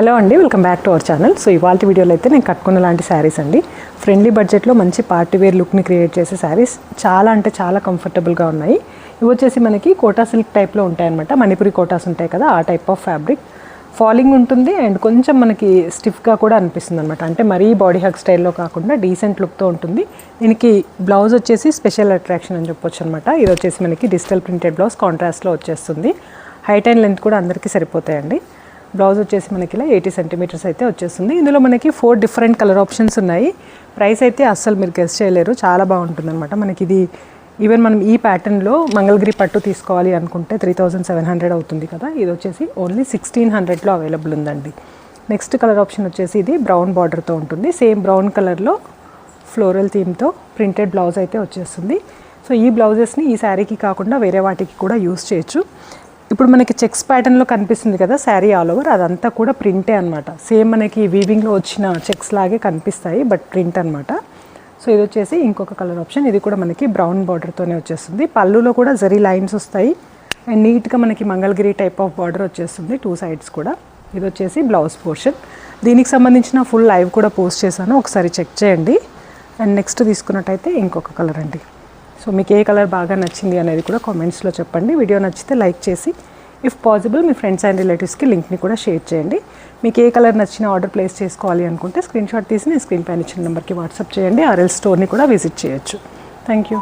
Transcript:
Hello అండి, welcome back to our channel. So ఇవాళ వీడియోలో అయితే నేను కట్టుకున్న లాంటి శారీస్ అండి. ఫ్రెండ్లీ బడ్జెట్లో మంచి పార్టీ వేర్ లుక్ని క్రియేట్ చేసే శారీస్ చాలా అంటే చాలా కంఫర్టబుల్గా ఉన్నాయి. ఇవి వచ్చేసి మనకి కోటా సిల్క్ టైప్లో ఉంటాయన్నమాట. మణిపురి కోటాస్ ఉంటాయి కదా, ఆ టైప్ ఆఫ్ ఫ్యాబ్రిక్. ఫాలింగ్ ఉంటుంది అండ్ కొంచెం మనకి స్టిఫ్గా కూడా అనిపిస్తుంది అనమాట. అంటే మరీ బాడీ హగ్ స్టైల్లో కాకుండా డీసెంట్ లుక్తో ఉంటుంది. దీనికి బ్లౌజ్ వచ్చేసి స్పెషల్ అట్రాక్షన్ అని చెప్పొచ్చు అనమాట. ఇది వచ్చేసి మనకి డిజిటల్ ప్రింటెడ్ బ్లౌజ్ కాంట్రాస్ట్లో వచ్చేస్తుంది. హైట్ అండ్ లెంత్ కూడా అందరికీ సరిపోతాయండి. బ్లౌజ్ వచ్చేసి మనకి ఇలా 80 సెంటీమీటర్స్ అయితే వచ్చేస్తుంది. ఇందులో మనకి 4 డిఫరెంట్ కలర్ ఆప్షన్స్ ఉన్నాయి. ప్రైస్ అయితే అస్సలు మీరు గెస్ చేయలేరు, చాలా బాగుంటుంది అనమాట. మనకి ఇది ఈవెన్ మనం ఈ ప్యాటర్న్లో మంగళగిరి పట్టు తీసుకోవాలి అనుకుంటే 3700 అవుతుంది కదా, ఇది వచ్చేసి ఓన్లీ 1600లో అవైలబుల్ ఉందండి. నెక్స్ట్ కలర్ ఆప్షన్ వచ్చేసి ఇది బ్రౌన్ బార్డర్తో ఉంటుంది. సేమ్ బ్రౌన్ కలర్లో ఫ్లోరల్ థీమ్తో ప్రింటెడ్ బ్లౌజ్ అయితే వచ్చేస్తుంది. సో ఈ బ్లౌజెస్ని ఈ శారీకి కాకుండా వేరే వాటికి కూడా యూస్ చేయొచ్చు. ఇప్పుడు మనకి చెక్స్ ప్యాటర్న్లో కనిపిస్తుంది కదా శారీ ఆల్ ఓవర్, అదంతా కూడా ప్రింటే అనమాట. సేమ్ మనకి వీవింగ్లో వచ్చిన చెక్స్ లాగే కనిపిస్తాయి, బట్ ప్రింట్ అనమాట. సో ఇది వచ్చేసి ఇంకొక కలర్ ఆప్షన్. ఇది కూడా మనకి బ్రౌన్ బార్డర్తోనే వచ్చేస్తుంది. పళ్ళులో కూడా జరీ లైన్స్ వస్తాయి అండ్ నీట్గా మనకి మంగళగిరి టైప్ ఆఫ్ బార్డర్ వచ్చేస్తుంది 2 సైడ్స్ కూడా. ఇది వచ్చేసి బ్లౌజ్ పోర్షన్. దీనికి సంబంధించిన ఫుల్ లైవ్ కూడా పోస్ట్ చేశాను, ఒకసారి చెక్ చేయండి. అండ్ నెక్స్ట్ తీసుకున్నట్టయితే ఇంకొక కలర్ అండి. సో మీకు ఏ కలర్ బాగా నచ్చింది అనేది కూడా కామెంట్స్లో చెప్పండి. వీడియో నచ్చితే లైక్ చేసి if possible me friends and రిలేటివ్స్కి లింక్ని కూడా షేర్ చేయండి. మీకు ఏ కలర్ నచ్చిన ఆర్డర్ ప్లేస్ చేసుకోవాలి అనుకుంటే స్క్రీన్ షాట్ తీసి నేను స్క్రీన్ పైన ఇచ్చిన నెంబర్కి వాట్సాప్ చేయండి. ఆర్ఎల్ స్టోర్ని కూడా విజిట్ చేయొచ్చు. Thank you.